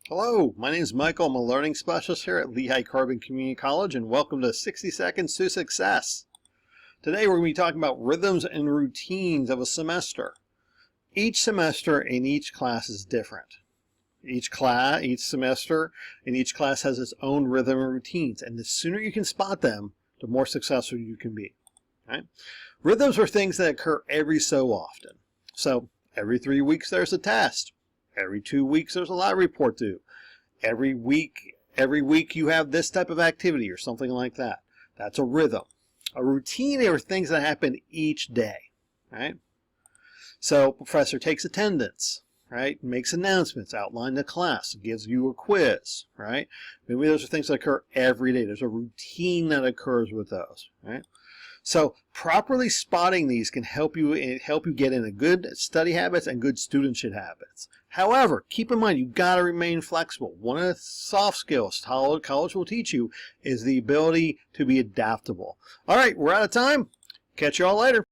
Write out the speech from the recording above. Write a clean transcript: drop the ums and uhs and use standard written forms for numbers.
Hello, my name is Michael. I'm a learning specialist here at Lehigh Carbon Community College, and welcome to 60 Seconds to Success. Today we're going to be talking about rhythms and routines of a semester. Each semester in each class is different. Each semester in each class has its own rhythm and routines, and the sooner you can spot them, the more successful you can be. Right? Rhythms are things that occur every so often. So every 3 weeks there's a test. Every 2 weeks there's a lab report due. Every week you have this type of activity or something like that. That's a rhythm. A routine are things that happen each day, right? So professor takes attendance, right? Makes announcements, outlines the class, gives you a quiz, right? Maybe those are things that occur every day. There's a routine that occurs with those, right? So properly spotting these can help you get into good study habits and good studentship habits. However, keep in mind you've got to remain flexible. One of the soft skills college will teach you is the ability to be adaptable. All right, we're out of time. Catch you all later.